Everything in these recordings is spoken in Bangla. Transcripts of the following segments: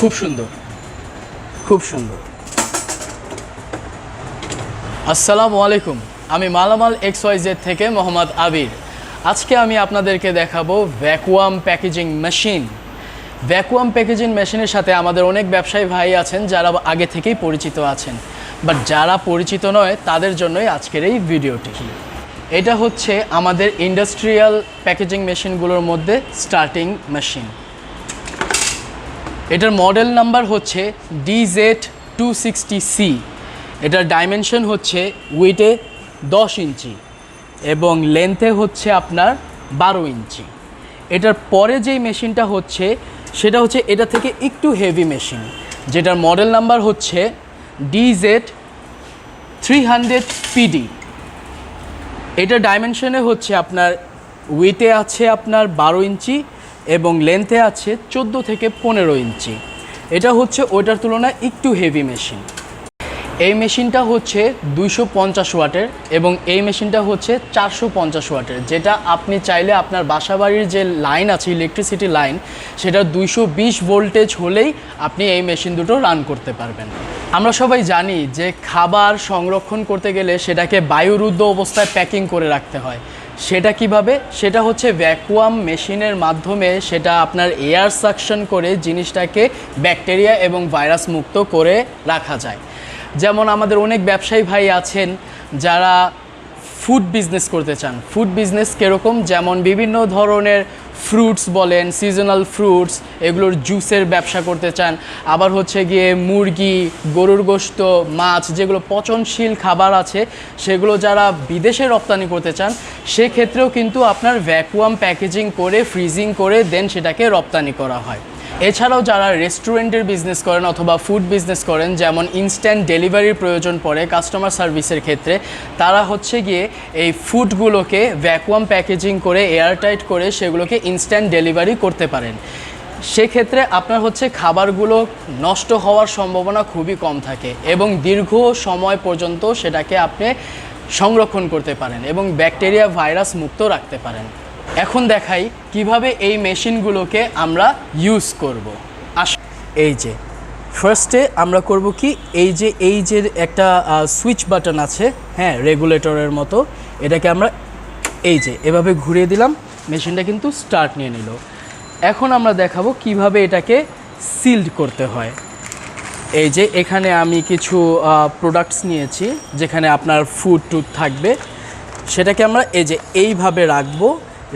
খুব সুন্দর, খুব সুন্দর। আসসালামু আলাইকুম, আমি মালামাল.xyz থেকে মোহাম্মদ আবির। আজকে আমি আপনাদেরকে দেখাবো vacuum packaging machine. Vacuum packaging মেশিনের সাথে আমাদের অনেক ব্যবসায়ী ভাই আছেন যারা আগে থেকেই পরিচিত আছেন, বাট যারা পরিচিত নয় তাদের জন্যই আজকের এই ভিডিওটি। এটা হচ্ছে আমাদের ইন্ডাস্ট্রিয়াল প্যাকেজিং মেশিনগুলোর মধ্যে স্টার্টিং মেশিন। এটার মডেল নাম্বার হচ্ছে DZ260C। এটার ডাইমেনশন হচ্ছে উইথে 10 ইঞ্চি এবং লেন্থে হচ্ছে আপনার 12 ইঞ্চি। এটার পরে যেই মেশিনটা হচ্ছে সেটা হচ্ছে এটা থেকে একটু হেভি মেশিন, যেটার মডেল নাম্বার হচ্ছে DZ300PD। এটার ডাইমেনশনে হচ্ছে আপনার উইথে আছে আপনার 12 ইঞ্চি এবং লেন্থে আছে 14 থেকে 15 ইঞ্চি। এটা হচ্ছে ওইটার তুলনায় একটু হেভি মেশিন। এই মেশিনটা হচ্ছে 250 ওয়াটের এবং এই মেশিনটা হচ্ছে 450 ওয়াটের, যেটা আপনি চাইলে আপনার বাসাবাড়ির যে লাইন আছে ইলেকট্রিসিটি লাইন সেটা 220 ভোল্টেজ হলেই আপনি এই মেশিন দুটো রান করতে পারবেন। আমরা সবাই জানি যে খাবার সংরক্ষণ করতে গেলে সেটাকে বায়ুরুদ্ধ অবস্থায় প্যাকিং করে রাখতে হয়। সেটা কিভাবে? সেটা হচ্ছে ভ্যাকুয়াম মেশিনের মাধ্যমে সেটা আপনার এয়ার সাকশন করে জিনিসটাকে ব্যাকটেরিয়া এবং ভাইরাস মুক্ত করে রাখা যায়। যেমন আমাদের অনেক ব্যবসায়ী ভাই আছেন যারা ফুড বিজনেস করতে চান। ফুড বিজনেস কীরকম? যেমন বিভিন্ন ধরনের ফ্রুটস বলেন, সিজনাল ফ্রুটস, এগুলোর জুসের ব্যবসা করতে চান। আবার হচ্ছে গিয়ে মুরগি, গরুর গোশত, মাছ, যেগুলো পচনশীল খাবার আছে সেগুলো যারা বিদেশে রপ্তানি করতে চান, সেক্ষেত্রেও কিন্তু আপনার ভ্যাকুয়াম প্যাকেজিং করে ফ্রিজিং করে দেন সেটাকে রপ্তানি করা হয়। এছাড়াও যারা রেস্টুরেন্টের বিজনেস করেন অথবা ফুড বিজনেস করেন, যেমন ইনস্ট্যান্ট ডেলিভারির প্রয়োজন পড়ে কাস্টমার সার্ভিসের ক্ষেত্রে, তারা হচ্ছে গিয়ে এই ফুডগুলোকে ভ্যাকুয়াম প্যাকেজিং করে এয়ারটাইট করে সেগুলোকে ইনস্ট্যান্ট ডেলিভারি করতে পারেন। সেক্ষেত্রে আপনার হচ্ছে খাবারগুলো নষ্ট হওয়ার সম্ভাবনা খুবই কম থাকে এবং দীর্ঘ সময় পর্যন্ত সেটাকে আপনি সংরক্ষণ করতে পারেন এবং ব্যাকটেরিয়া ভাইরাস মুক্ত রাখতে পারেন। এখন দেখাই কিভাবে এই মেশিনগুলোকে আমরা ইউজ করব। এই যে ফার্স্টে আমরা করব কি, এই যে একটা সুইচ বাটন আছে, হ্যাঁ, রেগুলেটরের মতো, এটাকে আমরা এই যে এভাবে ঘুরিয়ে দিলাম, মেশিনটা কিন্তু স্টার্ট নিয়ে নিল। এখন আমরা দেখাবো কিভাবে এটাকে সিলড করতে হয়। এই যে এখানে আমি কিছু প্রোডাক্টস নিয়েছি যেখানে আপনার ফুড টুড থাকবে, সেটাকে আমরা এই যে এইভাবে রাখবো,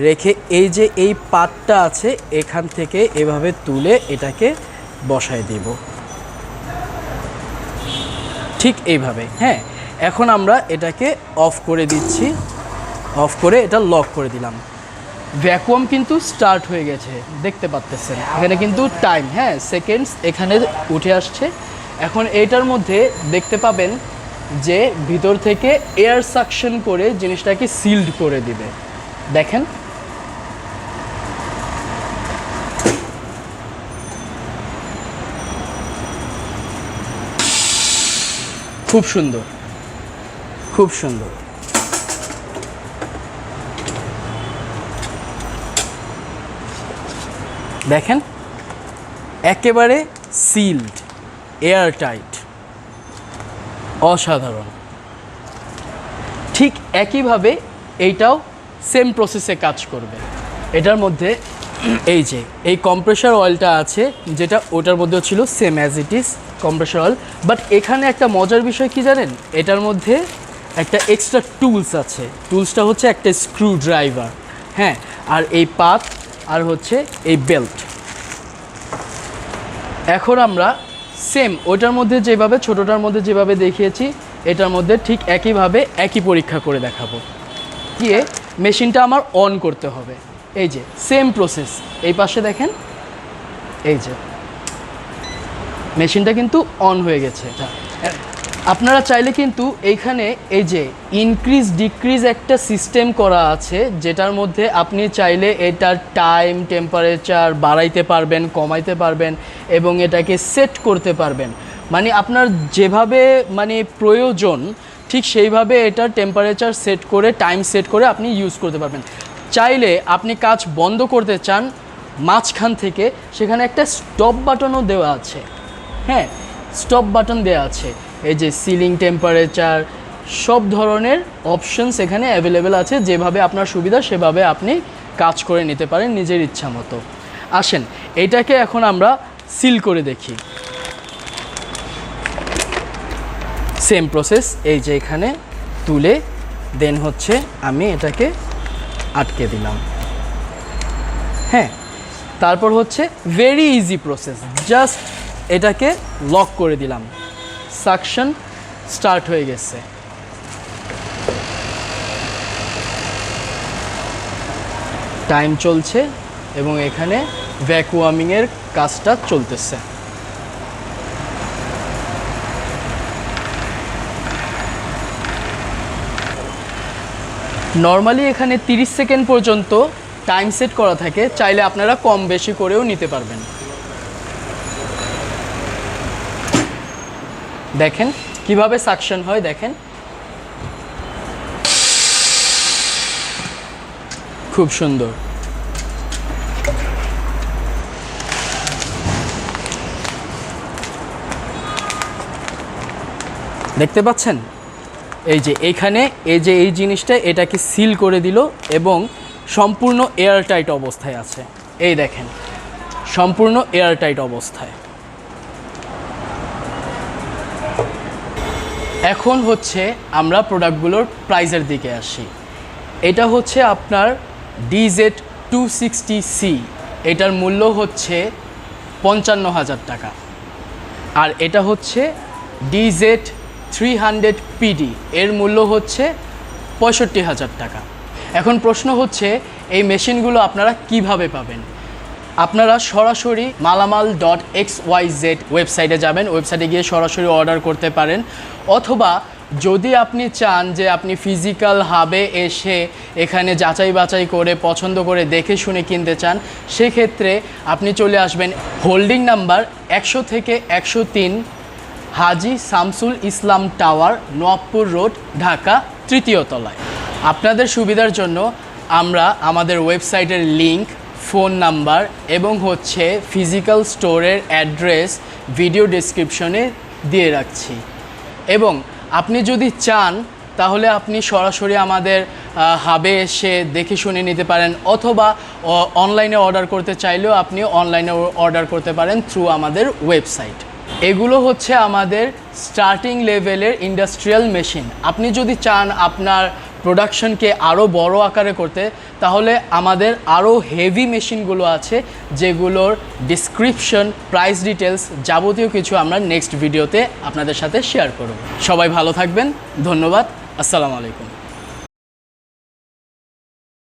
রেখে এই যে এই পাতটা আছে এখান থেকে এভাবে তুলে এটাকে বসায় দিব, ঠিক এইভাবে। হ্যাঁ, এখন আমরা এটাকে অফ করে দিচ্ছি, অফ করে এটা লক করে দিলাম। ভ্যাকুয়াম কিন্তু স্টার্ট হয়ে গেছে, দেখতে পাচ্ছেন এখানে কিন্তু টাইম, হ্যাঁ, সেকেন্ডস এখানে উঠে আসছে। এখন এইটার মধ্যে দেখতে পাবেন যে ভিতর থেকে এয়ার সাকশন করে জিনিসটাকে সিলড করে দিবে। দেখেন, খুব সুন্দর, খুব সুন্দর। দেখেন একেবারে সিলড, এয়ার টাইট, অসাধারণ। ঠিক একইভাবে এইটাও সেম প্রসেসে কাজ করবে। এটার মধ্যে এই যে এই কম্প্রেসার অয়েলটা আছে, যেটা ওটার মধ্যেও ছিল same as it is compressor oil, but এখানে একটা মজার বিষয় কি জানেন? এটার মধ্যে একটা এক্সট্রা টুলস আছে। টুলসটা হচ্ছে একটা স্ক্রু ড্রাইভার, হ্যাঁ, আর এই পাত আর হচ্ছে এই বেল্ট। এখন আমরা সেম ওইটার মধ্যে যেভাবে, ছোটোটার মধ্যে যেভাবে দেখিয়েছি, এটার মধ্যে ঠিক একইভাবে একই পরীক্ষা করে দেখাবো। গিয়ে মেশিনটা আমার অন করতে হবে। এই যে সেম প্রসেস, এই পাশে দেখেন, এই যে মেশিনটা কিন্তু অন হয়ে গেছে। আপনারা চাইলে কিন্তু এইখানে এই যে ইনক্রিজ ডিক্রিজ একটা সিস্টেম করা আছে, যেটার মধ্যে আপনি চাইলে এটার টাইম, টেম্পারেচার বাড়াইতে পারবেন, কমাইতে পারবেন এবং এটাকে সেট করতে পারবেন। মানে আপনার যেভাবে মানে প্রয়োজন ঠিক সেইভাবে এটার টেম্পারেচার সেট করে, টাইম সেট করে আপনি ইউজ করতে পারবেন। চাইলে আপনি কাজ বন্ধ করতে চান, মাঝখান থেকে সেখানে একটা স্টপ বাটনও দেওয়া আছে। হ্যাঁ, স্টপ বাটন দেওয়া আছে। এই যে সিলিং টেম্পারেচার, সব ধরনের অপশনস এখানে অ্যাভেলেবেল আছে। যেভাবে আপনার সুবিধা সেভাবে আপনি কাজ করে নিতে পারেন নিজের ইচ্ছা মতো। আসেন এটাকে এখন আমরা সিল করে দেখি। সেম প্রসেস, এই যে এখানে তুলে দেন হচ্ছে আমি এটাকে আটকে দিলাম। হ্যাঁ, তারপর হচ্ছে ভেরি ইজি প্রসেস, জাস্ট এটাকে লক করে দিলাম। সাকশন স্টার্ট হয়ে গেছে। টাইম চলছে এবং এখানে ভ্যাকুয়ামিংয়ের কাজটা চলতেছে। নর্মালি এখানে 30 সেকেন্ড পর্যন্ত টাইম সেট করা থাকে, চাইলে আপনারা কম বেশি করেও নিতে পারবেন। দেখেন কিভাবে সাকশন হয়, দেখেন খুব সুন্দর। দেখতে পাচ্ছেন এই যে এইখানে এই জিনিসটা এটাকে সিল করে দিল এবং সম্পূর্ণ এয়ারটাইট অবস্থায় আছে। এই দেখেন সম্পূর্ণ এয়ারটাইট অবস্থায়। এখন হচ্ছে আমরা প্রোডাক্টগুলোর প্রাইসের দিকে আসি। এটা হচ্ছে আপনার DZ260C, এটার মূল্য হচ্ছে 55,000 টাকা। আর এটা হচ্ছে DZ300PD, এর মূল্য হচ্ছে 65,000 টাকা। এখন প্রশ্ন হচ্ছে এই মেশিনগুলো আপনারা কিভাবে পাবেন? আপনারা সরাসরি Malamal.xyz ওয়েবসাইটে যাবেন, ওয়েবসাইটে গিয়ে সরাসরি অর্ডার করতে পারেন। অথবা যদি আপনি চান যে আপনি ফিজিক্যাল হাবে এসে এখানে যাচাই বাছাই করে পছন্দ করে দেখে শুনে কিনতে চান, সেক্ষেত্রে আপনি চলে আসবেন হোল্ডিং নাম্বার 100 থেকে 103 হাজী শামসুল ইসলাম টাওয়ার, নওয়াবপুর রোড, ঢাকা, 3য় তলায়। আপনাদের সুবিধার জন্য আমরা আমাদের ওয়েবসাইটের লিংক, ফোন নাম্বার এবং হচ্ছে ফিজিক্যাল স্টোরের অ্যাড্রেস ভিডিও ডেসক্রিপশনে দিয়ে রাখছি। এবং আপনি যদি চান তাহলে আপনি সরাসরি আমাদের হাবে এসে দেখে শুনে নিতে পারেন, অথবা অনলাইনে অর্ডার করতে চাইলেও আপনি অনলাইনে অর্ডার করতে পারেন থ্রু আমাদের ওয়েবসাইট। এগুলো হচ্ছে আমাদের স্টার্টিং লেভেলের ইন্ডাস্ট্রিয়াল মেশিন। আপনি যদি চান আপনার প্রোডাকশনকে আরও বড় আকারে করতে, তাহলে আমাদের আরও হেভি মেশিনগুলো আছে, যেগুলোর ডিসক্রিপশন, প্রাইস ডিটেলস যাবতীয় কিছু আমরা নেক্সট ভিডিওতে আপনাদের সাথে শেয়ার করব। সবাই ভালো থাকবেন, ধন্যবাদ, আসসালামু আলাইকুম।